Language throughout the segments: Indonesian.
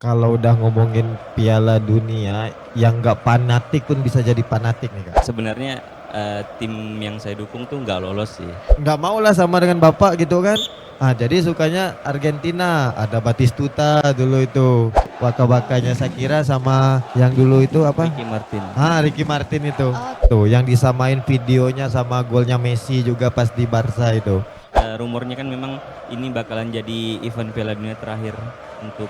Kalau udah ngomongin Piala Dunia, yang nggak fanatik pun bisa jadi fanatik nih Kak. Sebenarnya tim yang saya dukung tuh nggak lolos sih. Nggak mau lah sama dengan Bapak gitu kan. Jadi sukanya Argentina, ada Batistuta dulu itu. Waka-wakanya Shakira sama yang dulu itu apa? Ricky Martin. Ricky Martin itu. Oh, Tuh, yang disamain videonya sama golnya Messi juga pas di Barca itu. Rumornya kan memang ini bakalan jadi event Piala Dunia terakhir untuk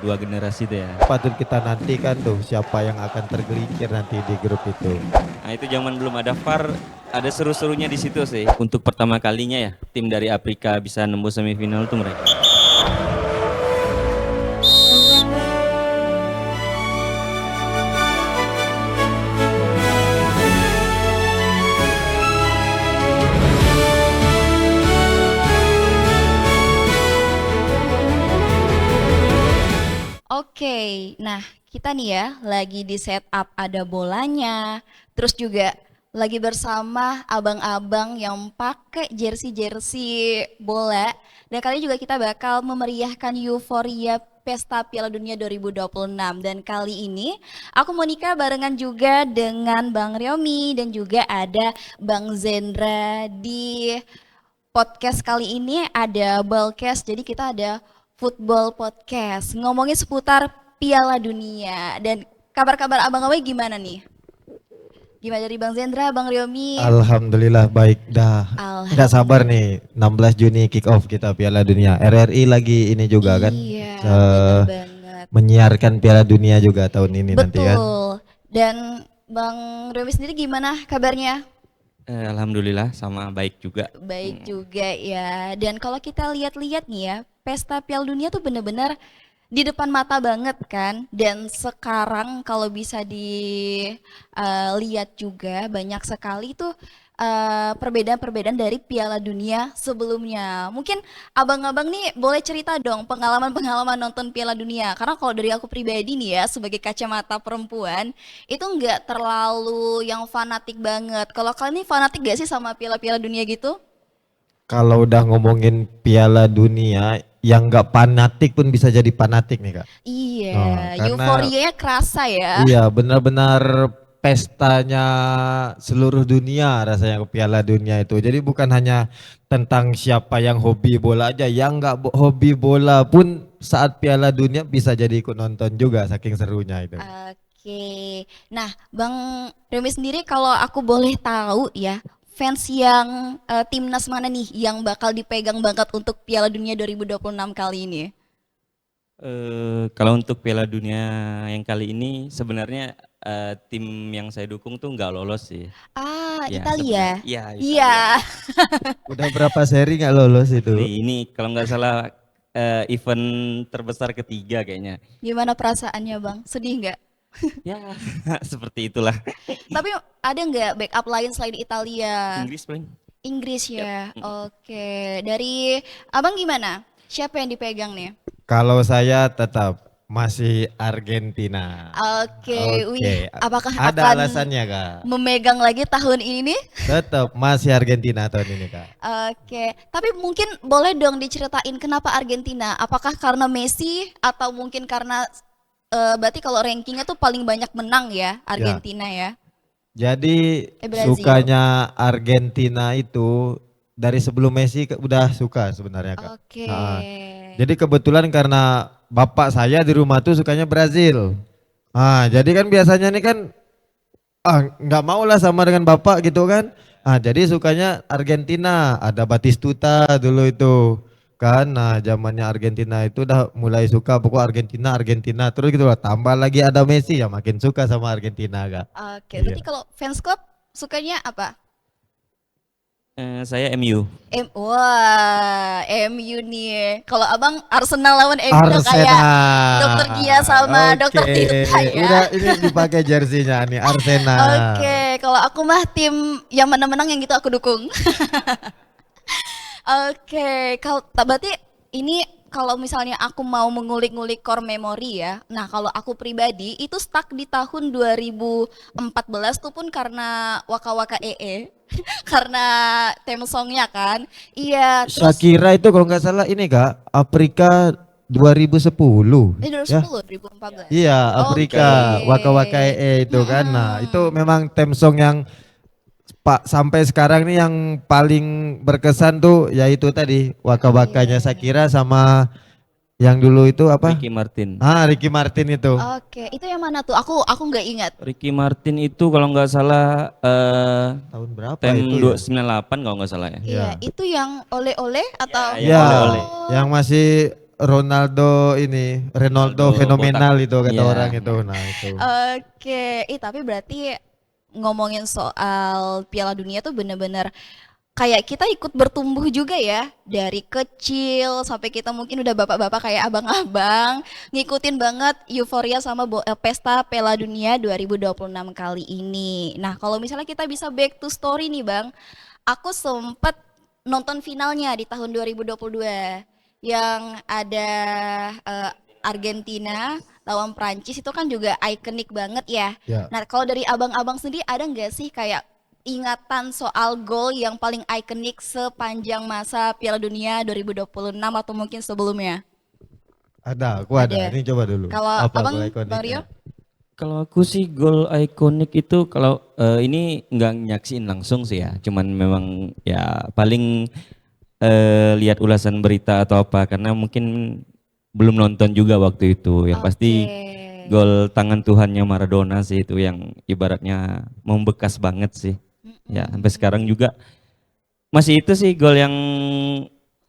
dua generasi itu ya. Patut kita nantikan tuh siapa yang akan tergelincir nanti di grup itu. Nah itu zaman belum ada VAR, ada seru-serunya di situ sih. Untuk pertama kalinya ya tim dari Afrika bisa nembus semifinal tuh mereka. Oke, nah kita nih ya lagi di setup ada bolanya, terus juga lagi bersama abang-abang yang pakai jersey-jersey bola. Dan kali ini juga kita bakal memeriahkan euforia Pesta Piala Dunia 2026. Dan kali ini aku mau nikah barengan juga dengan Bang Ryomi dan juga ada Bang Zendra di podcast kali ini ada Balcast, jadi kita ada Football Podcast ngomongin seputar Piala Dunia. Dan kabar-kabar abang-abang gimana nih? Gimana dari Bang Zendra, Bang Ryomi? Alhamdulillah baik dah. Nggak sabar nih 16 Juni kick off kita Piala Dunia. RRI lagi ini juga kan Iya, bener banget. menyiarkan Piala Dunia juga tahun ini nanti kan. Betul. Dan Bang Ryomi sendiri gimana kabarnya? Alhamdulillah sama baik juga. Baik juga ya. Dan kalau kita lihat-lihat nih ya, Pesta Piala Dunia tuh bener-bener di depan mata banget kan. Dan sekarang kalau bisa dilihat juga banyak sekali tuh perbedaan-perbedaan dari Piala Dunia sebelumnya. Mungkin abang-abang nih boleh cerita dong pengalaman-pengalaman nonton Piala Dunia. Karena kalau dari aku pribadi nih ya sebagai kacamata perempuan itu nggak terlalu yang fanatik banget. Kalau kalian nih fanatik gak sih sama Piala-Piala Dunia gitu? Kalau udah ngomongin Piala Dunia, yang nggak fanatik pun bisa jadi fanatik nih Kak. Iya, Karena euforianya kerasa ya. iya benar-benar pestanya seluruh dunia rasanya ke Piala Dunia itu. Jadi bukan hanya tentang siapa yang hobi bola aja, yang nggak hobi bola pun saat Piala Dunia bisa jadi ikut nonton juga saking serunya itu. Oke, nah Bang Remy sendiri kalau aku boleh tahu ya, fans yang timnas mana nih yang bakal dipegang banget untuk Piala Dunia 2026 kali ini? Kalau untuk Piala Dunia yang kali ini sebenarnya tim yang saya dukung tuh nggak lolos sih. Ya, Italia. Iya, Iya. Udah berapa seri nggak lolos itu? Ini kalau nggak salah event terbesar ketiga kayaknya. Gimana perasaannya Bang? Sedih nggak? Ya, seperti itulah. Tapi ada nggak backup lain selain Italia? Inggris paling. Inggris ya. Oke. Dari Abang gimana? Siapa yang dipegang nih? Kalau saya tetap masih Argentina. Oke, wih, apakah Ada akan alasannya Kak? memegang lagi tahun ini? Tetap masih Argentina tahun ini Kak. Oke, tapi mungkin boleh dong diceritain kenapa Argentina? Apakah karena Messi atau mungkin karena berarti kalau rankingnya tuh paling banyak menang ya Argentina ya? Jadi Brazil. sukanya Argentina itu dari sebelum Messi udah suka sebenarnya Kak. Oke. Jadi kebetulan karena bapak saya di rumah tuh sukanya Brazil. Jadi kan biasanya nih kan nggak mau lah sama dengan bapak gitu kan. Jadi sukanya Argentina, ada Batistuta dulu itu kan. Zamannya Argentina itu udah mulai suka pokok Argentina Argentina terus gitu lah. Tambah lagi ada Messi ya makin suka sama Argentina Kak. Oke, berarti kalau fans club sukanya apa? Saya MU. Wah, MU nih. Kalau abang Arsenal lawan MU udah kayak Arsenal. Dokter Gia sama Dokter Tirta ya. Udah ini dipakai jersinya nih Arsenal. Oke, kalau aku mah tim yang menang-menang yang gitu aku dukung. Oke, kalau berarti ini kalau misalnya aku mau mengulik-ngulik core memory ya. Nah, kalau aku pribadi itu stuck di tahun 2014 tuh pun karena Waka Waka EE. Karena theme songnya kan. Iya, terus Shakira itu kalau nggak salah ini Kak, Afrika 2010 ya. 2010, 2014. Iya, Afrika, Oke. Waka Waka itu kan. Nah, itu memang theme song yang Pak sampai sekarang nih yang paling berkesan tuh yaitu tadi Waka Wakanya Iya. Shakira sama yang dulu itu apa? Ricky Martin. Ricky Martin itu. Oke, itu yang mana tuh? Aku nggak ingat. Ricky Martin itu kalau nggak salah Tahun berapa tem itu ya? 298 kalau nggak salah ya. Iya, Iya. itu yang oleh-oleh atau? Iya, Ya, oleh-oleh. yang masih Ronaldo ini, Ronaldo Ronaldo fenomenal botak. itu kata Iya. orang itu. Nah, itu. Oke, tapi berarti ngomongin soal Piala Dunia tuh bener-bener kayak kita ikut bertumbuh juga ya. Dari kecil sampai kita mungkin udah bapak-bapak kayak abang-abang. Ngikutin banget euforia sama pesta Piala Dunia 2026 kali ini. Nah kalau misalnya kita bisa back to story nih Bang. Aku sempet nonton finalnya di tahun 2022. Yang ada Argentina lawan Prancis itu kan juga ikonik banget ya. Ya. Nah, kalau dari abang-abang sendiri ada nggak sih kayak ingatan soal gol yang paling ikonik sepanjang masa Piala Dunia 2026 atau mungkin sebelumnya? Aku ada. Ada. Ini coba dulu. Kalau Apa abang, gol ikoniknya? Bang Rio? Kalau aku sih gol ikonik itu kalau ini nggak nyaksiin langsung sih ya, cuman memang ya paling lihat ulasan berita atau apa karena mungkin belum nonton juga waktu itu. Yang pasti Oke. gol tangan Tuhannya Maradona sih itu yang ibaratnya membekas banget sih. Ya sampai sekarang juga masih itu sih gol yang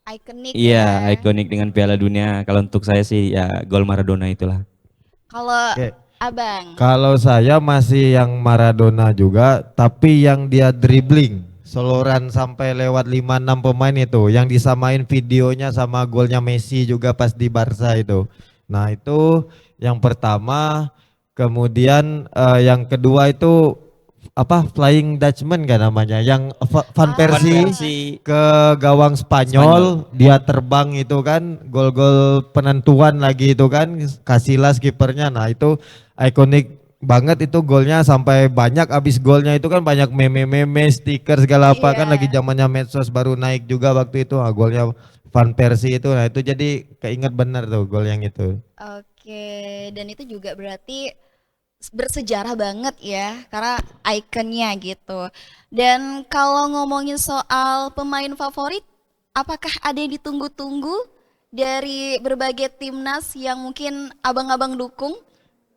Ikonik iya ya. ikonik dengan Piala Dunia. Kalau untuk saya sih ya gol Maradona itulah. Kalau Oke. abang, Kalau saya masih yang Maradona juga, tapi yang dia dribbling, soloran sampai lewat 5-6 pemain itu, yang disamain videonya sama golnya Messi juga pas di Barca itu. Nah itu yang pertama, kemudian yang kedua itu apa Flying Dutchman kan namanya, yang Van Ah. Van Persie Persie ke gawang Spanyol, dia terbang itu kan, gol-gol penentuan lagi itu kan, Casillas kipernya. Nah itu ikonik banget itu golnya, sampai banyak abis golnya itu kan banyak meme-meme, stiker segala apa kan, Iya. lagi zamannya medsos baru naik juga waktu itu. Golnya Van Persie itu, nah itu jadi keinget bener tuh gol yang itu. Oke, dan itu juga berarti bersejarah banget ya, karena ikonnya gitu. Dan kalau ngomongin soal pemain favorit, apakah ada yang ditunggu-tunggu dari berbagai timnas yang mungkin abang-abang dukung?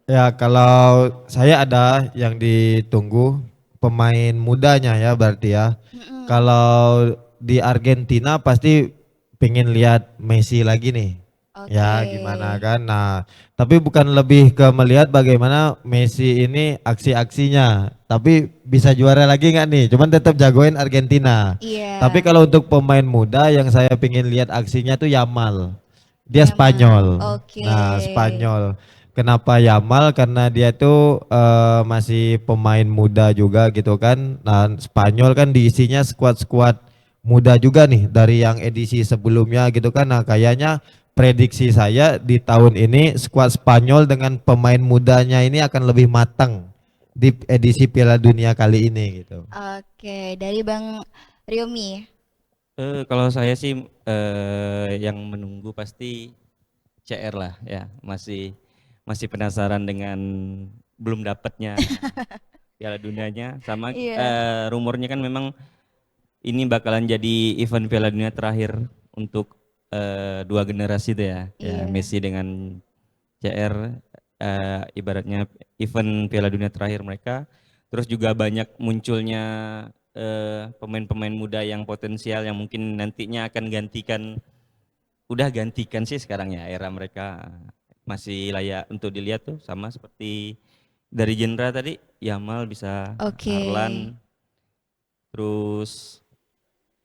Ya kalau saya ada yang ditunggu pemain mudanya ya berarti ya. Mm-mm. Kalau di Argentina pasti pengen lihat Messi lagi nih. Ya Oke. gimana kan. Nah tapi bukan lebih ke melihat bagaimana Messi ini aksi-aksinya. Tapi bisa juara lagi nggak nih? Cuman tetap jagoin Argentina. Iya. Tapi kalau untuk pemain muda yang saya pengen lihat aksinya tuh Yamal. Dia Yamal, Spanyol. oke. Nah Spanyol. Kenapa Yamal? Karena dia tuh masih pemain muda juga gitu kan. Nah Spanyol kan diisinya skuad-skuad muda juga nih dari yang edisi sebelumnya gitu kan. Nah kayaknya prediksi saya di tahun ini skuad Spanyol dengan pemain mudanya ini akan lebih matang di edisi Piala Dunia kali ini gitu. Oke, dari Bang Riomi. Kalau saya sih yang menunggu pasti CR lah ya, masih penasaran dengan belum dapatnya Piala Dunianya sama Iya. rumornya kan memang ini bakalan jadi event Piala Dunia terakhir untuk dua generasi itu ya, ya Iya. Messi dengan CR ibaratnya event Piala Dunia terakhir mereka. Terus juga banyak munculnya pemain-pemain muda yang potensial yang mungkin nantinya akan udah gantikan sih sekarang ya era mereka masih layak untuk dilihat tuh sama seperti dari Jendra tadi Yamal bisa Oke. Harlan terus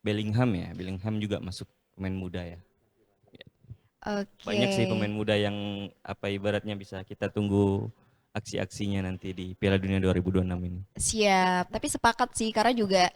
Bellingham juga masuk pemain muda ya. Oke. Banyak sih pemain muda yang apa ibaratnya bisa kita tunggu aksi-aksinya nanti di Piala Dunia 2026 ini. Siap, tapi sepakat sih karena juga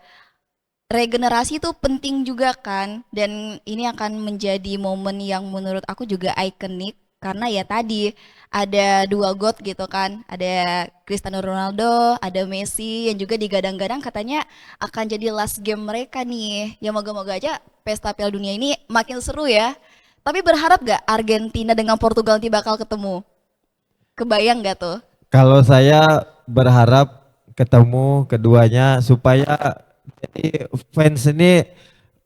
regenerasi itu penting juga kan, dan ini akan menjadi momen yang menurut aku juga ikonik karena ya tadi ada dua GOAT gitu kan, ada Cristiano Ronaldo, ada Messi yang juga digadang-gadang katanya akan jadi last game mereka nih. Ya moga-moga aja pesta Piala Dunia ini makin seru ya. Tapi berharap gak Argentina dengan Portugal nanti bakal ketemu? Kebayang gak tuh? Kalau saya berharap ketemu keduanya supaya jadi fans ini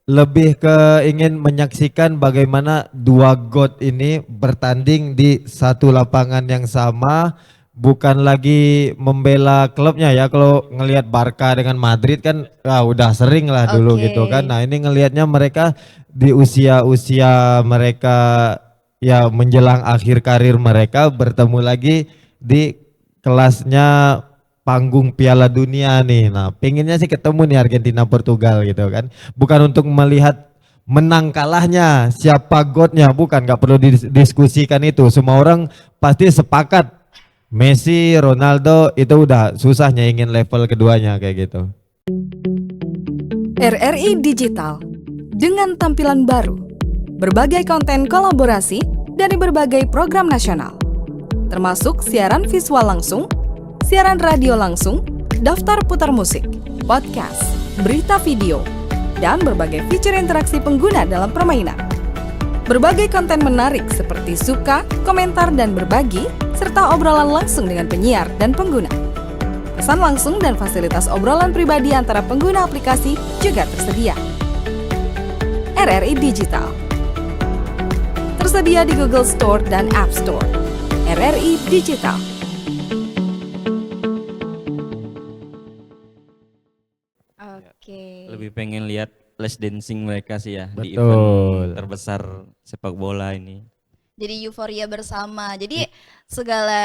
lebih ke ingin menyaksikan bagaimana dua god ini bertanding di satu lapangan yang sama, bukan lagi membela klubnya ya. Kalau ngelihat Barca dengan Madrid kan udah sering lah dulu Oke. gitu kan. Nah, ini ngelihatnya mereka di usia-usia mereka ya menjelang akhir karir mereka bertemu lagi di kelasnya panggung Piala Dunia nih. Nah, pengennya sih ketemu nih Argentina Portugal gitu kan. Bukan untuk melihat menang kalahnya, siapa godnya, bukan, nggak perlu didiskusikan itu. Semua orang pasti sepakat Messi, Ronaldo itu udah susah nyaingin level keduanya kayak gitu. RRI Digital dengan tampilan baru, berbagai konten kolaborasi dari berbagai program nasional, termasuk siaran visual langsung, siaran radio langsung, daftar putar musik, podcast, berita video, dan berbagai fitur interaksi pengguna dalam permainan. Berbagai konten menarik seperti suka, komentar, dan berbagi, serta obrolan langsung dengan penyiar dan pengguna. Pesan langsung dan fasilitas obrolan pribadi antara pengguna aplikasi juga tersedia. RRI Digital tersedia di Google Store dan App Store. RRI Digital. Oke. Lebih pengen lihat last dancing mereka sih ya di Betul. event terbesar sepak bola ini. Jadi euforia bersama. Jadi segala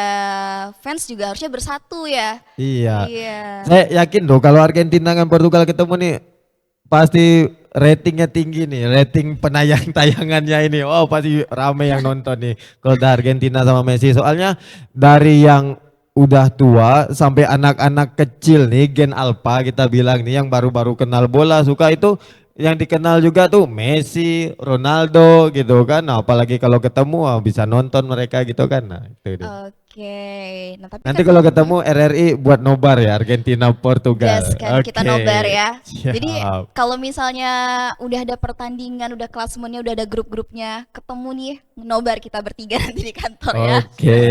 fans juga harusnya bersatu ya. Iya. Iya. Saya yakin loh kalau Argentina dengan Portugal ketemu nih pasti ratingnya tinggi nih, rating tayangannya ini. Wow, pasti rame yang nonton nih kalau udah Argentina sama Messi. Soalnya dari yang udah tua sampai anak-anak kecil nih, gen alpha kita bilang nih yang baru-baru kenal bola suka itu yang dikenal juga tuh Messi, Ronaldo gitu kan. Nah, apalagi kalau ketemu bisa nonton mereka gitu kan. Nah, itu dia. Oke. Nah, tapi Nanti kan kalau ketemu RRI buat nobar ya Argentina Portugal. gas kan kita Oke. nobar ya. Jadi Siap. kalau misalnya udah ada pertandingan, udah klasemennya, udah ada grup-grupnya, ketemu nih nobar kita bertiga nanti di kantor ya. Oke,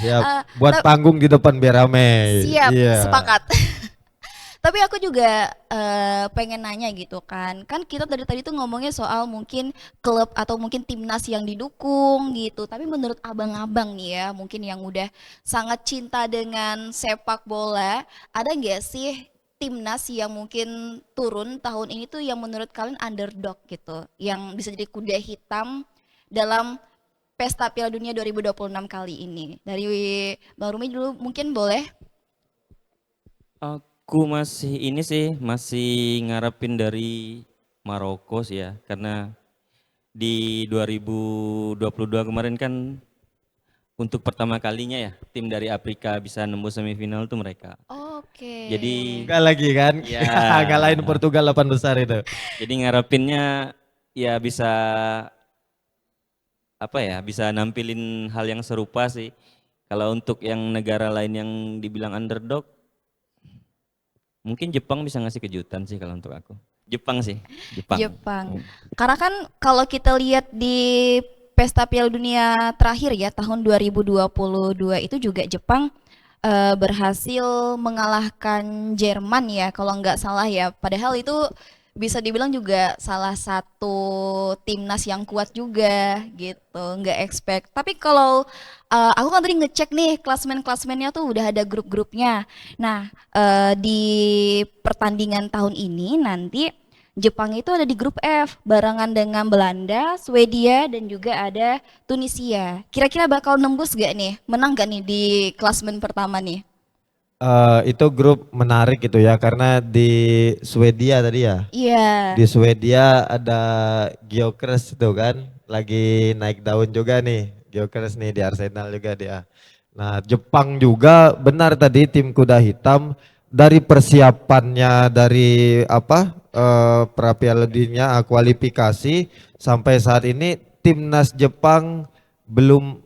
siap. Buat panggung di depan biar rame. Siap, Iya. sepakat. Tapi aku juga pengen nanya gitu kan. Kan kita dari tadi tuh ngomongnya soal mungkin klub atau mungkin timnas yang didukung gitu. Tapi menurut abang-abang nih ya, mungkin yang udah sangat cinta dengan sepak bola, ada nggak sih timnas yang mungkin turun tahun ini tuh yang menurut kalian underdog gitu, yang bisa jadi kuda hitam dalam Pesta Piala Dunia 2026 kali ini? Dari Bang Rumi dulu mungkin boleh. Aku masih ngarepin dari Maroko sih ya, karena di 2022 kemarin kan untuk pertama kalinya ya tim dari Afrika bisa nembus semifinal tuh mereka. Oke. Jadi Enggak lagi kan? Ya. Ngalahin Portugal 8 besar itu. jadi ngarepinnya ya bisa bisa nampilin hal yang serupa sih. Kalau untuk yang negara lain yang dibilang underdog, mungkin Jepang bisa ngasih kejutan sih kalau untuk aku. Jepang sih, Jepang. Karena kan kalau kita lihat di Pesta Piala Dunia terakhir ya tahun 2022 itu juga Jepang berhasil mengalahkan Jerman ya kalau nggak salah ya. Padahal itu bisa dibilang juga salah satu timnas yang kuat juga gitu, nggak expect. Tapi kalau aku kan tadi ngecek nih klasemen-klasemennya tuh udah ada grup-grupnya. Nah di pertandingan tahun ini nanti Jepang itu ada di grup F barengan dengan Belanda, Swedia dan juga ada Tunisia. Kira-kira bakal nembus gak nih? Menang gak nih di klasemen pertama nih? Itu grup menarik gitu ya karena di Swedia tadi ya. Iya. Di Swedia ada Gyökeres itu kan lagi naik daun juga nih. Gyökeres nih di Arsenal juga dia. Nah, Jepang juga benar tadi tim kuda hitam dari persiapannya dari pra Piala Dunia kualifikasi sampai saat ini timnas Jepang belum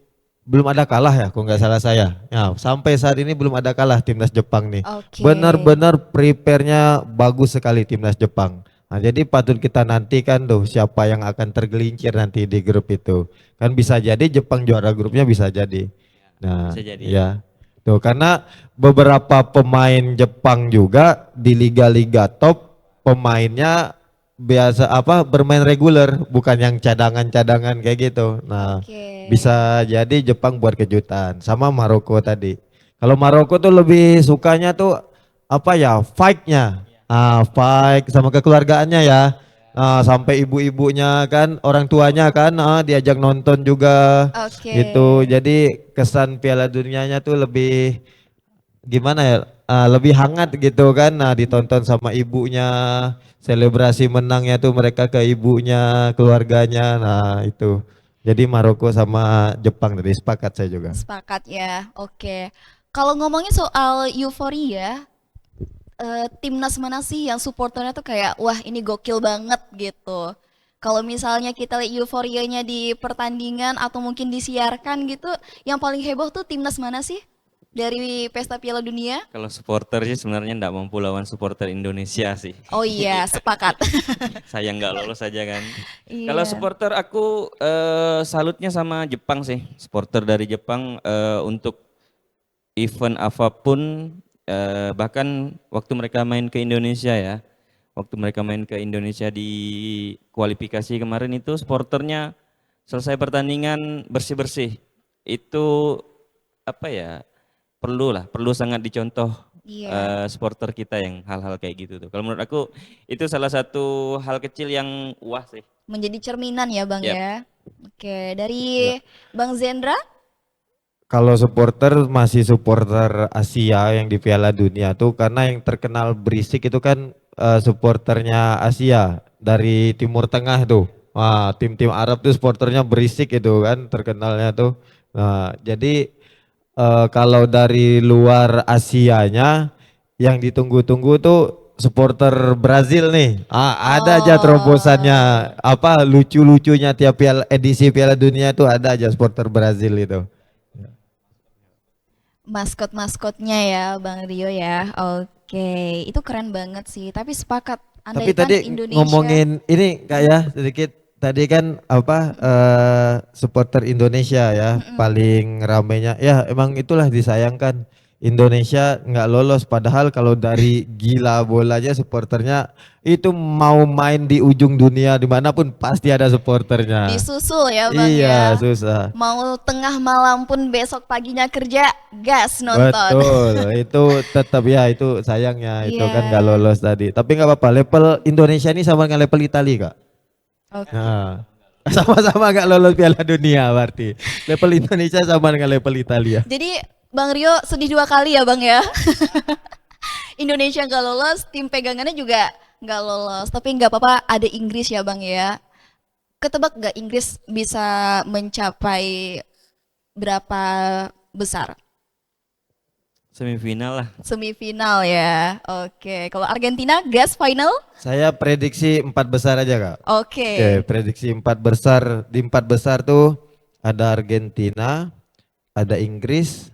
ada kalah ya, kalau nggak salah saya. Ya, sampai saat ini belum ada kalah timnas Jepang nih. Oke. Benar-benar prepare-nya bagus sekali timnas Jepang. Nah, jadi patut kita nantikan tuh siapa yang akan tergelincir nanti di grup itu. Kan bisa jadi Jepang juara grupnya bisa jadi. Nah, Bisa jadi ya. ya. Tuh karena beberapa pemain Jepang juga di liga-liga top pemainnya biasa apa bermain reguler bukan yang cadangan-cadangan kayak gitu. Nah, Oke. bisa jadi Jepang buat kejutan sama Maroko tadi. Kalau Maroko tuh lebih sukanya tuh apa ya fight-nya. Fight sama kekeluargaannya ya. Sampai ibu-ibunya kan orang tuanya kan diajak nonton juga Oke. gitu. Jadi kesan Piala Dunianya tuh lebih gimana ya? Lebih hangat gitu kan. Nah, ditonton sama ibunya, selebrasi menangnya tuh mereka ke ibunya, keluarganya. Nah, itu. Jadi Maroko sama Jepang tadi sepakat saya juga. Sepakat ya. Oke. Kalau ngomongin soal euforia, timnas mana sih yang supporternya tuh kayak wah ini gokil banget gitu. Kalau misalnya kita lihat euforianya di pertandingan atau mungkin disiarkan gitu, yang paling heboh tuh timnas mana sih dari pesta Piala Dunia? Kalau supporter sih sebenarnya nggak mampu lawan supporter Indonesia sih. Oh iya, sepakat. Saya nggak lolos aja kan. Kalau Iya. supporter aku salutnya sama Jepang sih. Supporter dari Jepang untuk event apapun bahkan waktu mereka main ke Indonesia ya. Waktu mereka main ke Indonesia di kualifikasi kemarin itu supporternya selesai pertandingan bersih-bersih. Itu apa ya? Perlu sangat dicontoh Iya, supporter kita yang hal-hal kayak gitu tuh. Kalau menurut aku itu salah satu hal kecil yang wah sih. menjadi cerminan ya Bang Yap. ya. Oke, dari Bang Zendra? Kalau supporter masih supporter Asia yang di Piala Dunia tuh karena yang terkenal berisik itu kan supporternya Asia dari Timur Tengah tuh. Wah, tim-tim Arab tuh supporternya berisik itu kan terkenalnya tuh. Nah, jadi kalau dari luar Asianya yang ditunggu-tunggu tuh supporter Brazil nih. Ada aja terobosannya Oh, apa lucu-lucunya tiap edisi Piala Dunia tuh ada aja supporter Brazil itu. maskot-maskotnya ya Bang Rio ya. Oke, itu keren banget sih. Tapi sepakat, Tapi andaikan tadi Indonesia, ngomongin ini Kak ya sedikit tadi kan apa supporter Indonesia ya mm-mm, paling ramenya ya emang itulah disayangkan Indonesia nggak lolos padahal kalau dari gila bolanya supporternya itu mau main di ujung dunia dimanapun pasti ada supporternya. disusul ya Bang Iya ya. susah. Mau tengah malam pun besok paginya kerja, gas nonton. Betul, itu tetap ya itu sayangnya itu Iya, kan nggak lolos tadi. Tapi nggak apa-apa, level Indonesia ini sama dengan level Italia Kak. oke. Nah, sama-sama nggak lolos Piala Dunia berarti. Level Indonesia sama dengan level Italia. Jadi Bang Rio sedih dua kali ya Bang ya. Indonesia nggak lolos, tim pegangannya juga nggak lolos. Tapi nggak apa-apa, ada Inggris ya Bang ya. Ketebak nggak Inggris bisa mencapai berapa besar? Semifinal lah. Semifinal ya. Oke, kalau Argentina gas final? Saya prediksi 4 besar aja Kak. Oke. Oke, prediksi 4 besar. Di 4 besar tuh ada Argentina, ada Inggris,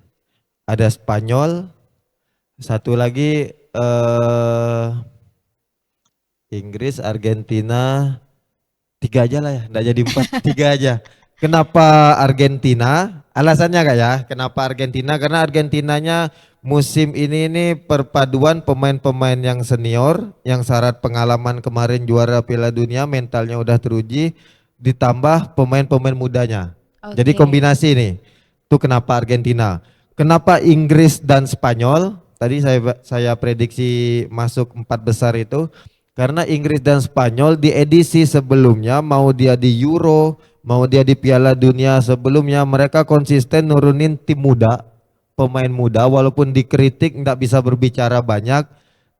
ada Spanyol, satu lagi Inggris, Argentina, 3 aja lah ya, enggak jadi 4, 3 aja. Kenapa Argentina? Alasannya Kak ya, kenapa Argentina? Karena Argentinanya musim ini perpaduan pemain-pemain yang senior, yang syarat pengalaman kemarin juara Piala Dunia, mentalnya udah teruji, ditambah pemain-pemain mudanya. Jadi Oke. kombinasi nih, itu kenapa Argentina. Kenapa Inggris dan Spanyol? Tadi saya prediksi masuk 4 besar itu. Karena Inggris dan Spanyol di edisi sebelumnya mau dia di Euro, mau dia di Piala Dunia sebelumnya mereka konsisten nurunin tim muda, pemain muda walaupun dikritik nggak bisa berbicara banyak,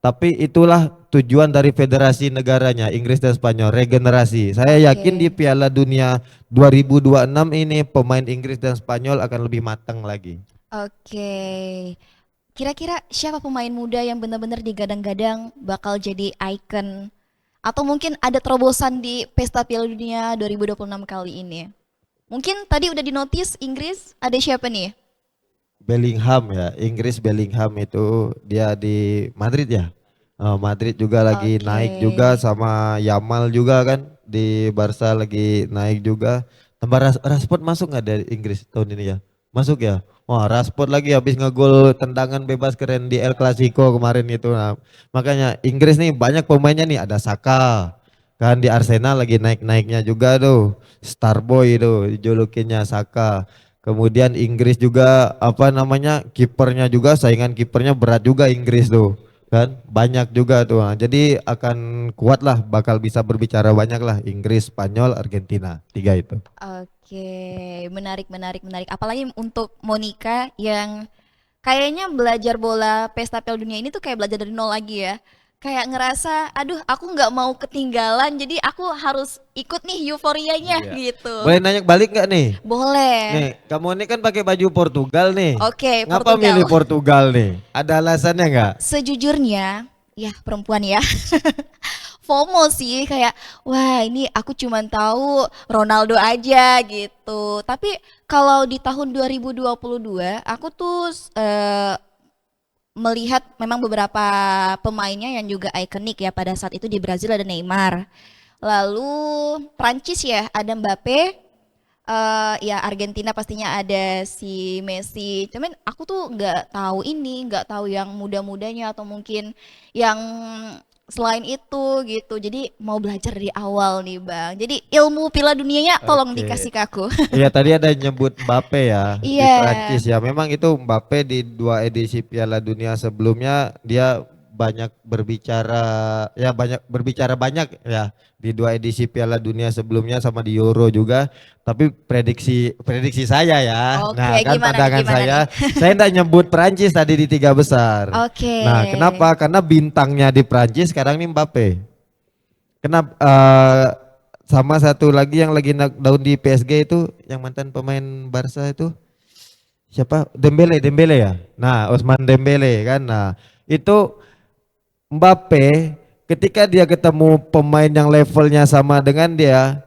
tapi itulah tujuan dari federasi negaranya Inggris dan Spanyol regenerasi. Saya yakin di Oke. Piala Dunia 2026 ini pemain Inggris dan Spanyol akan lebih matang lagi. Oke. Kira-kira siapa pemain muda yang benar-benar digadang-gadang bakal jadi icon atau mungkin ada terobosan di Pesta Piala Dunia 2026 kali ini? Mungkin tadi udah dinotis Inggris, ada siapa nih? Bellingham ya, Inggris Bellingham itu dia di Madrid ya. Madrid juga lagi naik juga, Oke. sama Yamal juga kan di Barca lagi naik juga. Tambah Rashford masuk nggak dari Inggris tahun ini ya? Masuk ya? Wah, Rashford lagi habis ngegol tendangan bebas keren di El Clasico kemarin itu. Nah, makanya Inggris nih banyak pemainnya nih, ada Saka kan di Arsenal lagi naik-naiknya juga tuh. Starboy itu dijulukinnya Saka. Kemudian Inggris juga apa namanya, kipernya juga, saingan kipernya berat juga Inggris tuh kan, banyak juga tuh. Nah, jadi akan kuat lah, bakal bisa berbicara banyak lah, Inggris, Spanyol, Argentina, tiga itu. Oke, menarik, menarik, menarik. Apalagi untuk Monica yang kayaknya belajar bola pesta Piala Dunia ini tuh kayak belajar dari nol lagi ya. Kayak ngerasa, aduh aku nggak mau ketinggalan, jadi aku harus ikut nih euforianya Iya. gitu. Boleh nanya balik nggak nih? Boleh. Nih, kamu ini kan pakai baju Portugal nih. Oke, Ngapa Portugal. milih Portugal nih? Ada alasannya nggak? Sejujurnya, ya perempuan ya. FOMO sih kayak wah ini aku cuman tahu Ronaldo aja gitu. Tapi kalau di tahun 2022 aku tuh melihat memang beberapa pemainnya yang juga ikonik ya pada saat itu di Brazil ada Neymar. Lalu Prancis ya ada Mbappe, ya Argentina pastinya ada si Messi. Cuman aku tuh nggak tahu ini, nggak tahu yang muda-mudanya atau mungkin yang selain itu gitu. Jadi mau belajar dari awal nih Bang. Jadi ilmu Piala Dunianya tolong Oke. dikasih ke aku. Iya, tadi ada nyebut Mbappe ya di Iya. Prancis ya. Memang itu Mbappe di dua edisi Piala Dunia sebelumnya dia banyak berbicara, ya banyak berbicara banyak ya di dua edisi Piala Dunia sebelumnya sama di Euro juga. Tapi prediksi prediksi saya ya. Oke, Nah, kan gimana nih? pandangan Gimana nih? saya enggak nyebut Prancis tadi di tiga besar. Oke. Nah, kenapa? Karena bintangnya di Prancis sekarang ini Mbappe. Kenapa sama satu lagi yang lagi daun di PSG itu yang mantan pemain Barca itu siapa? Dembele, Dembele ya. Nah, Ousmane Dembele kan. Nah, itu Mbappe ketika dia ketemu pemain yang levelnya sama dengan dia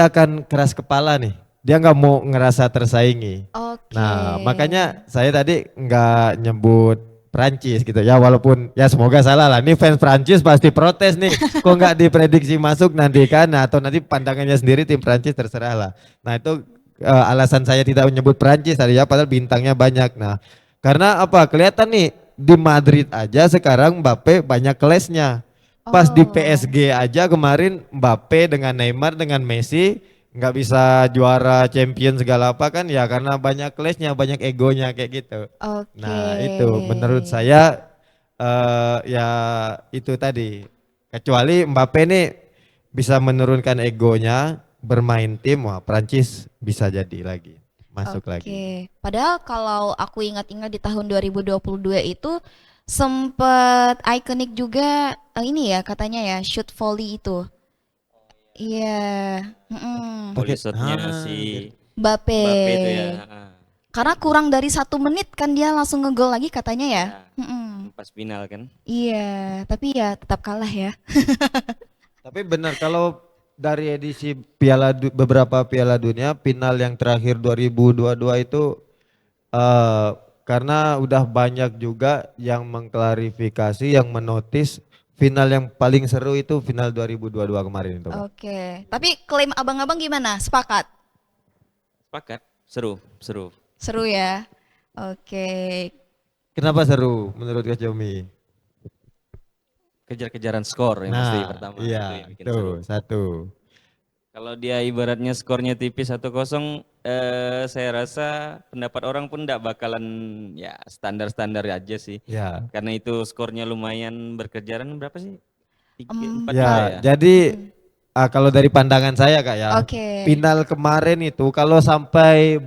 akan keras kepala nih. Dia nggak mau ngerasa tersaingi. Oke. Nah, makanya saya tadi nggak nyebut Prancis gitu ya, walaupun ya semoga salah lah. Ini fans Prancis pasti protes nih, kok nggak diprediksi masuk nanti kan, nah, atau nanti pandangannya sendiri tim Prancis terserah lah. Nah itu alasan saya tidak menyebut Prancis tadi ya, padahal bintangnya banyak. Nah, karena apa? Kelihatan nih di Madrid aja sekarang Mbappe banyak kelasnya. Pas di Oh. PSG aja kemarin Mbappe dengan Neymar dengan Messi nggak bisa juara champion segala apa kan ya, karena banyak kelasnya, banyak egonya kayak gitu. Oke. Nah itu menurut saya ya itu tadi. Kecuali Mbappe nih bisa menurunkan egonya, bermain tim, wah Prancis bisa jadi lagi, masuk lagi. Oke. Padahal kalau aku ingat-ingat di tahun 2022 itu sempet ikonik juga ini ya katanya ya shoot volley itu. Iya. Mm-mm. Pakai Volley shotnya si Mbappe. Mbappe itu ya. Karena kurang dari 1 menit kan dia langsung ngegol lagi katanya ya. Ya, Mm-mm. pas final kan. Iya, tapi ya tetap kalah ya. Tapi benar kalau dari edisi beberapa Piala Dunia final yang terakhir 2022 itu eh karena udah banyak juga yang mengklarifikasi, yang menotis final yang paling seru itu final 2022 kemarin itu, Pak. Oke. Tapi klaim abang-abang gimana? Sepakat? Sepakat, seru, seru. Seru ya. Oke. Kenapa seru menurut Kak Jomi? Kejar-kejaran skor yang pasti Nah, pertama itu iya, yang bikin seru. tuh satu. Kalau dia ibaratnya skornya tipis 1-0, saya rasa pendapat orang pun enggak bakalan ya standar-standar aja sih. Ya. Karena itu skornya lumayan berkejaran berapa sih? 4 Ya, ya? jadi kalau dari pandangan saya Kak ya, Oke. final kemarin itu kalau sampai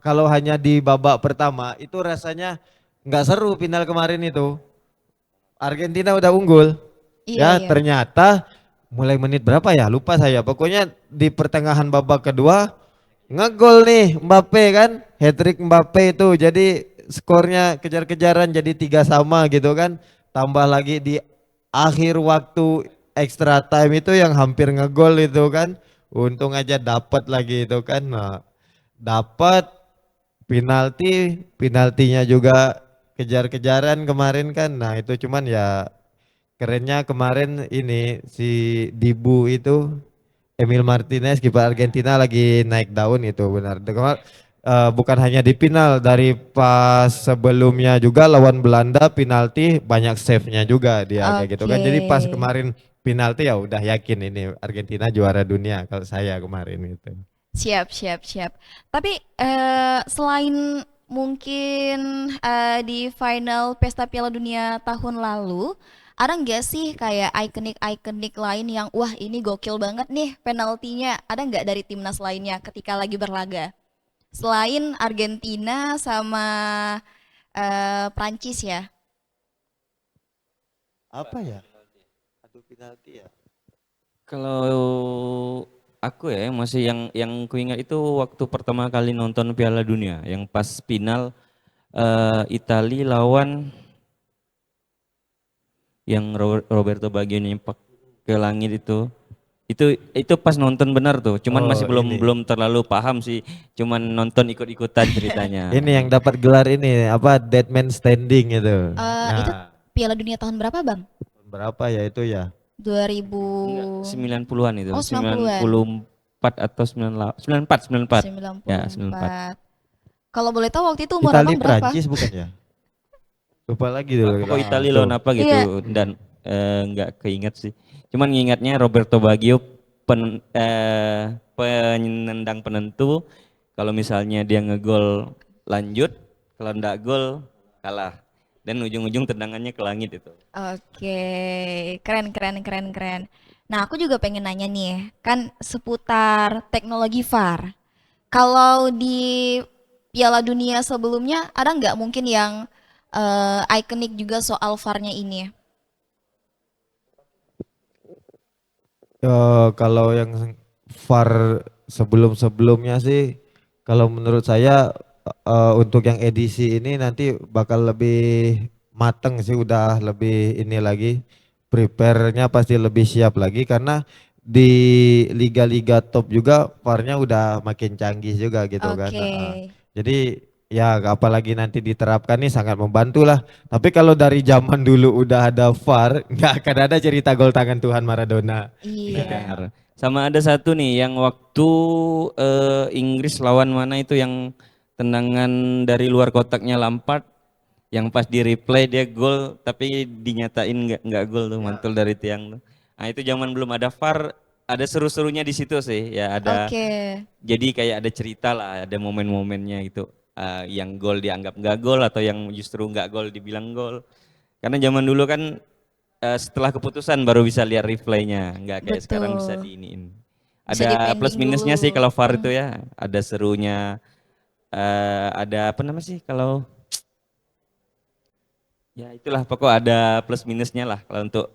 kalau hanya di babak pertama itu rasanya nggak seru final kemarin itu. Argentina udah unggul. Iya, Ya, iya. ternyata mulai menit berapa ya? Lupa saya. Pokoknya di pertengahan babak kedua ngegol nih Mbappe kan, hat-trick Mbappe itu. Jadi skornya kejar-kejaran jadi 3-3 gitu kan. Tambah lagi di akhir waktu extra time itu yang hampir ngegol itu kan. Untung aja dapat lagi itu kan. Nah, dapat penaltinya juga kejar-kejaran kemarin kan. Nah, itu cuman ya kerennya kemarin ini si Dibu itu Emil Martinez kiper Argentina lagi naik daun itu benar. Bukan hanya di final, dari pas sebelumnya juga lawan Belanda penalti banyak save-nya juga dia kayak gitu kan. Jadi pas Oke. kemarin penalti ya udah yakin ini Argentina juara dunia kalau saya kemarin itu. Siap, siap, siap. Tapi selain mungkin di final Pesta Piala Dunia tahun lalu, ada nggak sih kayak ikonik-ikonik lain yang wah ini gokil banget nih penaltinya? Ada nggak dari timnas lainnya ketika lagi berlaga? Selain Argentina sama Prancis ya. Apa ya? Adu penalti ya. Kalau aku ya masih yang kuingat itu waktu pertama kali nonton Piala Dunia yang pas final Italia lawan yang Roberto Baggio nyempak ke langit itu. Itu pas nonton benar tuh, cuman masih Oh, ini. belum terlalu paham sih, cuman nonton ikut-ikutan ceritanya. Ini yang dapat gelar ini apa Dead Man Standing itu. Itu Nah, Piala Dunia tahun berapa, Bang? berapa ya itu ya? 2000 Enggak, 90-an itu. Oh, 90-an. 94 atau 98, 94. 94. Ya, 94. Kalau boleh tahu waktu itu umur Itali Abang berapa? Prancis bukan ya? Lupa lagi dulu. Kok Italia Tuh. lawan apa gitu Iya. dan nggak keinget sih. Cuman ngingatnya Roberto Baggio penendang penentu, kalau misalnya dia ngegol lanjut, kalau ndak gol kalah. Dan ujung-ujung tendangannya ke langit itu. Oke, keren, keren, keren, keren. Nah, aku juga pengen nanya nih, kan seputar teknologi VAR. Kalau di Piala Dunia sebelumnya, ada nggak mungkin yang ikonik juga soal VAR-nya ini? Kalau yang VAR sebelum-sebelumnya sih, kalau menurut saya untuk yang edisi ini nanti bakal lebih mateng sih, udah lebih ini lagi, prepare-nya pasti lebih siap lagi karena di liga-liga top juga VAR-nya udah makin canggih juga gitu kan. Oke, Jadi ya apalagi nanti diterapkan nih sangat membantu lah. Tapi kalau dari zaman dulu udah ada VAR, nggak akan ada cerita gol tangan Tuhan Maradona. iya. Benar. Sama ada satu nih yang waktu Inggris lawan mana itu yang tendangan dari luar kotaknya Lampard, yang pas di replay dia gol tapi dinyatain nggak gol tuh, mantul dari tiang tuh. Nah itu zaman belum ada VAR, ada seru-serunya di situ sih ya, ada Oke, jadi kayak ada cerita lah, ada momen-momennya gitu. Yang gol dianggap nggak gol atau yang justru nggak gol dibilang gol. Karena zaman dulu kan setelah keputusan baru bisa lihat replaynya, nggak kayak sekarang bisa betul. diiniin. Bisa Ada plus dipending minusnya sih dulu. kalau VAR itu ya, ada serunya, ada apa namanya sih kalau ya itulah pokok ada plus minusnya lah kalau untuk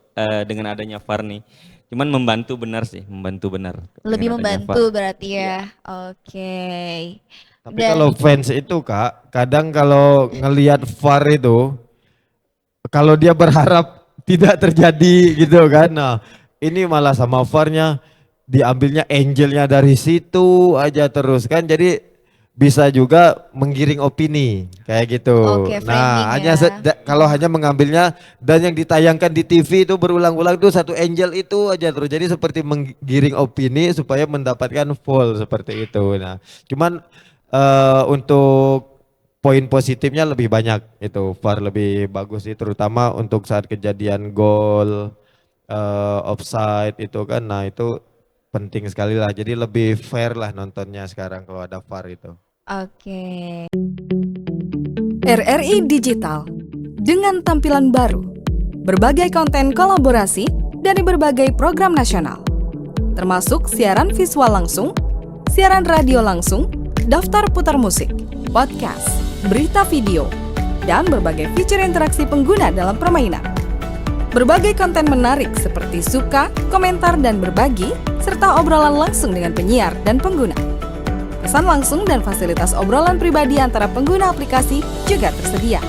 dengan adanya VAR nih. Cuman membantu benar sih, membantu benar Lebih dengan adanya membantu VAR. berarti Iya. ya. Oke. Tapi Dan kalau fans itu Kak, kadang kalau ngelihat VAR itu, kalau dia berharap tidak terjadi gitu kan. Nah, ini malah sama VAR-nya diambilnya angelnya dari situ aja terus kan. Jadi bisa juga menggiring opini kayak gitu. Oke, framing Nah, hanya ya. kalau hanya mengambilnya dan yang ditayangkan di TV itu berulang-ulang tuh satu angel itu aja terus. Jadi seperti menggiring opini supaya mendapatkan full seperti itu. Nah, cuman untuk poin positifnya lebih banyak itu VAR lebih bagus sih terutama untuk saat kejadian gol offside itu kan. Nah, itu penting sekali lah. Jadi lebih fair lah nontonnya sekarang kalau ada VAR itu. Oke. RRI Digital dengan tampilan baru, berbagai konten kolaborasi dari berbagai program nasional, termasuk siaran visual langsung, siaran radio langsung, daftar putar musik, podcast, berita video, dan berbagai fitur interaksi pengguna dalam permainan. Berbagai konten menarik seperti suka, komentar, dan berbagi, serta obrolan langsung dengan penyiar dan pengguna. Pesan langsung dan fasilitas obrolan pribadi antara pengguna aplikasi juga tersedia.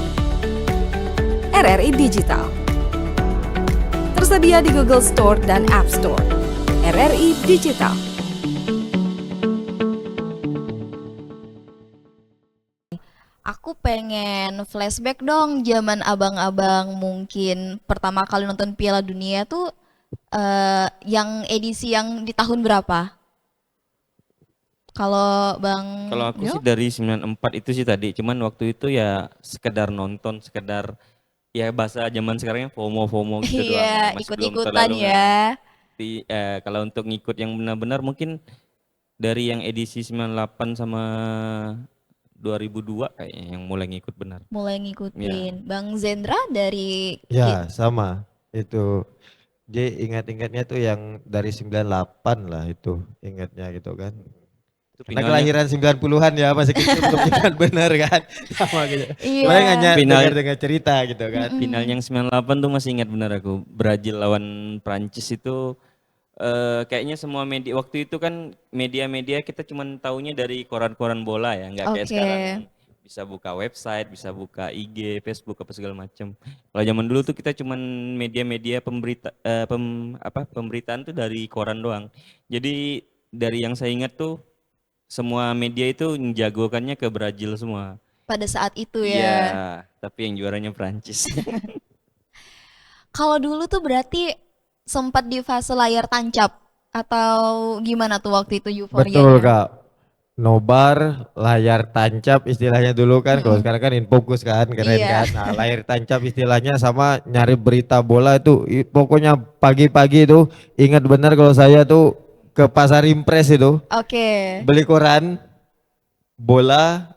RRI Digital tersedia di Google Store dan App Store. RRI Digital. Aku pengen pengen flashback dong zaman abang-abang mungkin pertama kali nonton Piala Dunia tuh yang edisi yang di tahun berapa? Kalau Bang Kalau aku Rio? sih dari 94 itu sih tadi, cuman waktu itu ya sekedar nonton, sekedar ya bahasa zaman sekarangnya FOMO-FOMO gitu doang. Iya, Masih belum ikut-ikutan terlalu ya. kalau untuk ngikut yang benar-benar mungkin dari yang edisi 98 sama 2002 kayaknya yang mulai ngikut benar. Mulai Ya, ngikutin. Bang Zendra dari Ya, sama. Itu. Jadi ingat-ingatnya tuh yang dari 98 lah itu ingatnya gitu kan. itu Karena finalnya kelahiran 90-an ya masih kecil belum ingat bener kan. Sama gitu. Iya. Paling hanya Final- dengar-dengar cerita gitu kan. final yang 98 tuh masih ingat benar aku. Brazil lawan Prancis itu kayaknya semua media waktu itu kan media-media kita cuman taunya dari koran-koran bola ya, nggak kayak Oke. sekarang bisa buka website, bisa buka IG, Facebook apa segala macam. Kalau zaman dulu tuh kita cuman media-media pemberitaan tuh dari koran doang. Jadi dari yang saya ingat tuh semua media itu menjagokannya ke Brazil semua. Pada saat itu Iya, ya. tapi yang juaranya Prancis. Kalau dulu tuh berarti sempat di fase layar tancap atau gimana tuh waktu itu euforianya? Betul Kak. Nobar, layar tancap istilahnya dulu kan. Kalau Mm-mm. sekarang kan infocus kan, keren Iya. kan. Nah, layar tancap istilahnya sama nyari berita bola itu pokoknya pagi-pagi itu ingat benar kalau saya tuh ke Pasar Impres itu Oke. beli koran bola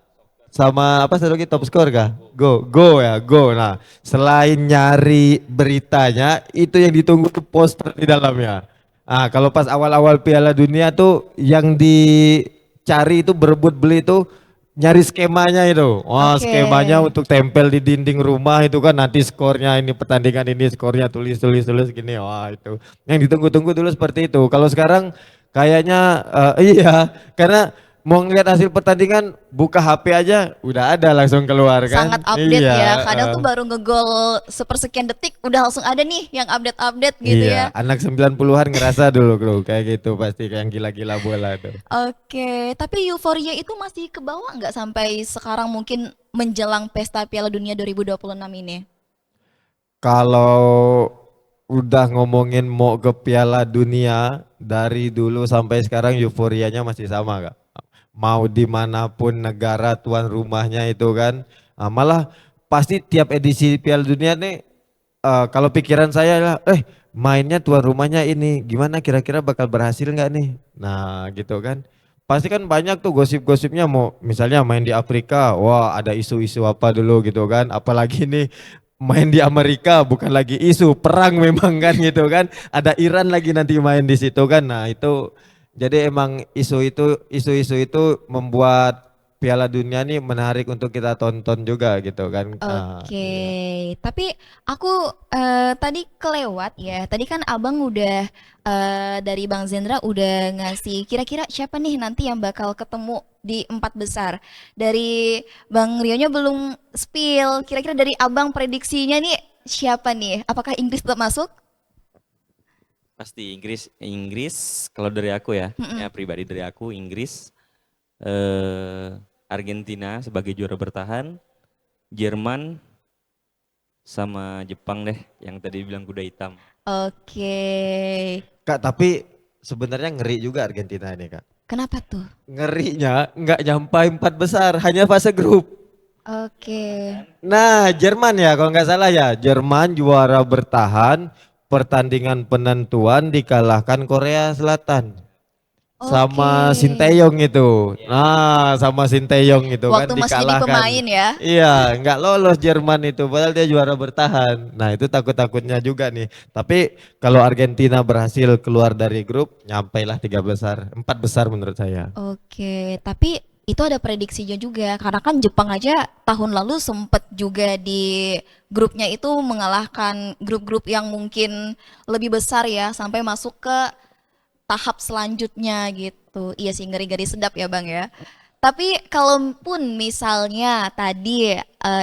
sama apa satu lagi top score kah? Go ya, go. Nah, selain nyari beritanya, itu yang ditunggu tuh poster di dalamnya. Ah, kalau pas awal-awal Piala Dunia tuh yang dicari itu berebut beli itu nyari skemanya itu. Wah, Oke. skemanya untuk tempel di dinding rumah itu kan nanti skornya ini pertandingan ini skornya tulis gini. Wah, itu. Yang ditunggu-tunggu dulu seperti itu. Kalau sekarang kayaknya iya, karena mau ngeliat hasil pertandingan buka HP aja udah ada langsung keluar kan. Sangat update Iya, ya. Kadang tuh baru ngegol sepersekian detik udah langsung ada nih yang update-update gitu iya, ya. anak 90-an ngerasa dulu bro kayak gitu pasti kayak yang gila-gila bola tuh. Oke, tapi euforia itu masih ke bawah nggak sampai sekarang mungkin menjelang Pesta Piala Dunia 2026 ini? Kalau udah ngomongin mau ke Piala Dunia dari dulu sampai sekarang euforianya masih sama Kak. Mau dimanapun negara tuan rumahnya itu kan, malah pasti tiap edisi Piala Dunia nih kalau pikiran saya lah, mainnya tuan rumahnya ini gimana kira-kira bakal berhasil nggak nih? Nah gitu kan. Pasti kan banyak tuh gosip-gosipnya mau misalnya main di Afrika, wah ada isu-isu apa dulu gitu kan. Apalagi nih main di Amerika bukan lagi isu, perang memang kan gitu kan. Ada Iran lagi nanti main di situ kan. Nah itu jadi emang isu-isu itu membuat Piala Dunia nih menarik untuk kita tonton juga gitu kan. Oke, Iya. tapi aku tadi kelewat ya. Tadi kan Abang udah dari Bang Zendra udah ngasih kira-kira siapa nih nanti yang bakal ketemu di empat besar. Dari Bang Rionya belum spill. Kira-kira dari Abang prediksinya nih siapa nih? Apakah Inggris tetap masuk? Pasti Inggris kalau dari aku ya, ya pribadi dari aku Inggris, Argentina sebagai juara bertahan, Jerman sama Jepang deh yang tadi bilang kuda hitam. Oke, Kak, tapi sebenarnya ngeri juga Argentina ini Kak. kenapa tuh? Ngerinya nggak nyampai empat besar, hanya fase grup. Oke, Nah, Jerman ya kalau nggak salah ya, Jerman juara bertahan, pertandingan penentuan dikalahkan Korea Selatan. Sama oke. Sinteyong itu. Nah, sama Sinteyong itu kan Waktu masih jadi dikalahkan. pemain ya. Iya, nggak lolos Jerman itu, padahal dia juara bertahan. Nah, itu takut-takutnya juga nih. Tapi kalau Argentina berhasil keluar dari grup, nyampailah tiga besar, empat besar menurut saya. Oke, tapi itu ada prediksinya juga karena kan Jepang aja tahun lalu sempet juga di grupnya itu mengalahkan grup-grup yang mungkin lebih besar ya sampai masuk ke tahap selanjutnya gitu. Iya sih ngeri-ngeri sedap ya Bang ya. Tapi kalaupun misalnya tadi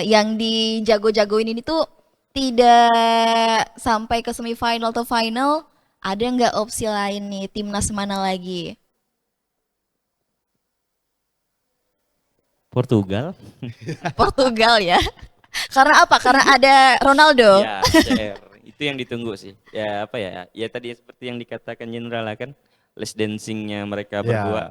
yang dijago-jagoin ini tuh tidak sampai ke semifinal atau final, ada nggak opsi lain nih timnas mana lagi? Portugal. Portugal ya. Karena apa? Karena ada Ronaldo. Ya, CR. Itu yang ditunggu sih. Ya apa ya? Ya tadi seperti yang dikatakan Jenderal lah kan, last dancingnya mereka Ya. berdua.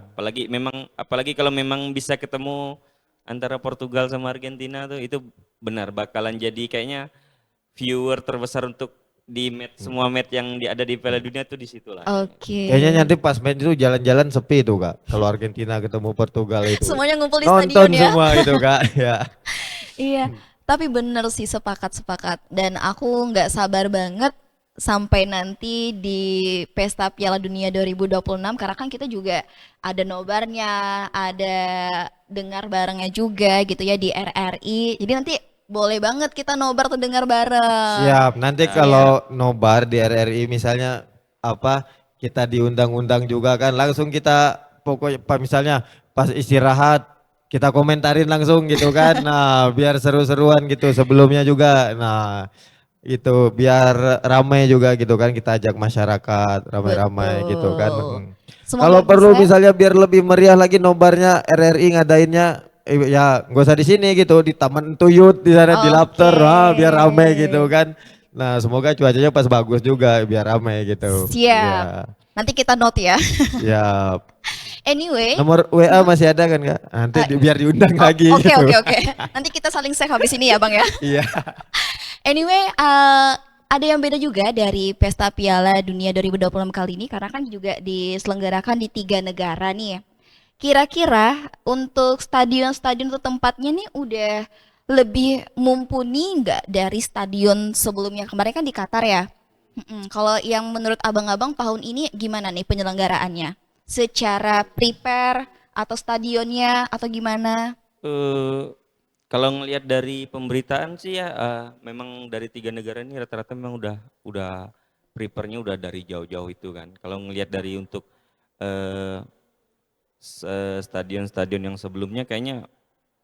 Apalagi kalau memang bisa ketemu antara Portugal sama Argentina tuh, itu benar bakalan jadi kayaknya viewer terbesar untuk di semua match yang ada di Piala Dunia tuh di situ lah. Oke. Kayaknya nanti pas main itu jalan-jalan sepi tuh Kak. Kalau Argentina ketemu Portugal itu. Semuanya ngumpul di Nonton stadion ya. semua itu Kak. Ya. Iya, tapi bener sih sepakat. Dan aku nggak sabar banget sampai nanti di Pesta Piala Dunia 2026 karena kan kita juga ada nobarnya, ada dengar barengnya juga gitu ya di RRI. Jadi nanti boleh banget kita nobar atau dengar bareng. Siap. Nanti kalau nobar di RRI misalnya apa kita diundang-undang juga kan langsung kita pokoknya misalnya pas istirahat kita komentarin langsung gitu kan. Nah, biar seru-seruan gitu sebelumnya juga. Nah, itu biar ramai juga gitu kan kita ajak masyarakat ramai-ramai gitu kan. Betul. Semoga Kalau perlu bisa. misalnya biar lebih meriah lagi nobarnya RRI ngadainnya ya nggak usah di sini gitu di Taman Tuyut di sana di Lapter biar ramai gitu kan. Nah, semoga cuacanya pas bagus juga biar ramai gitu. Siap. Nanti kita note ya. Ya. Anyway. Nomor WA masih ada kan Kak? Nanti biar diundang lagi Oke, gitu. oke. Nanti kita saling save habis ini ya Bang ya. Iya. Anyway, ada yang beda juga dari Pesta Piala Dunia 2026 kali ini karena kan juga diselenggarakan di 3 negara nih. Kira-kira untuk stadion-stadion atau tempatnya nih udah lebih mumpuni nggak dari stadion sebelumnya? Kemarin kan di Qatar ya. Kalau yang menurut abang-abang tahun ini gimana nih penyelenggaraannya? Secara prepare atau stadionnya atau gimana? Kalau ngelihat dari pemberitaan sih ya, memang dari 3 negara ini rata-rata memang udah prepare-nya udah dari jauh-jauh itu kan. Kalau ngelihat dari untuk stadion-stadion yang sebelumnya kayaknya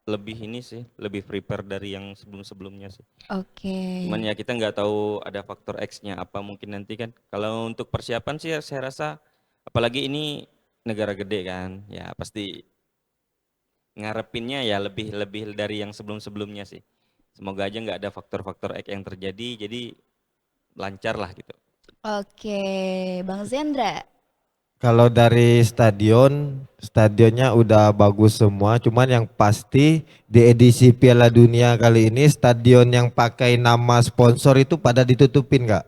lebih ini sih, lebih prepare dari yang sebelum-sebelumnya sih. Oke. Cuman ya kita nggak tahu ada faktor X-nya apa mungkin nanti kan. Kalau untuk persiapan sih ya saya rasa apalagi ini negara gede kan, ya pasti ngarepinnya ya lebih dari yang sebelum-sebelumnya sih. Semoga aja nggak ada faktor-faktor X yang terjadi, jadi lancar lah gitu. Oke, Bang Zendra. Kalau dari stadionnya udah bagus semua. Cuman yang pasti di edisi Piala Dunia kali ini stadion yang pakai nama sponsor itu pada ditutupin Kak.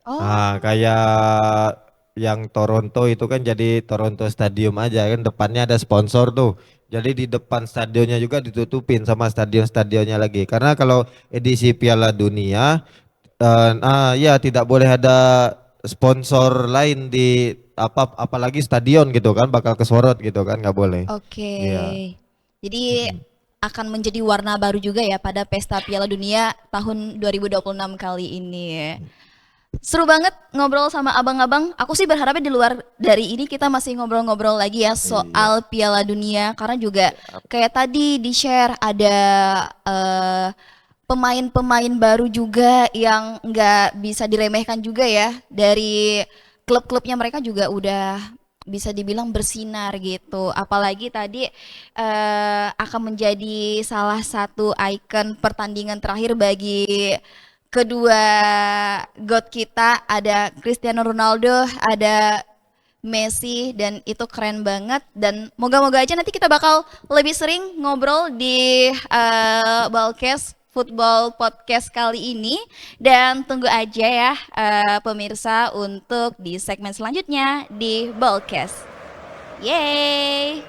Oh, Nah, kayak yang Toronto itu kan jadi Toronto Stadium aja kan depannya ada sponsor tuh. Jadi di depan stadionnya juga ditutupin sama stadion-stadionnya lagi. Karena kalau edisi Piala Dunia ya tidak boleh ada sponsor lain di apalagi stadion gitu kan bakal kesorot gitu kan nggak boleh. oke. Iya. Jadi akan menjadi warna baru juga ya pada Pesta Piala Dunia tahun 2026 kali ini. Seru banget ngobrol sama abang-abang. Aku sih berharapnya di luar dari ini kita masih ngobrol-ngobrol lagi ya soal Piala Dunia karena juga kayak tadi di-share ada pemain-pemain baru juga yang nggak bisa diremehkan juga ya dari klub-klubnya mereka juga udah bisa dibilang bersinar gitu. Apalagi tadi akan menjadi salah satu ikon pertandingan terakhir bagi kedua God kita, ada Cristiano Ronaldo, ada Messi, dan itu keren banget. Dan moga-moga aja nanti kita bakal lebih sering ngobrol di Balkes Football Podcast kali ini. Dan tunggu aja ya pemirsa untuk di segmen selanjutnya di Balkes. Yeay!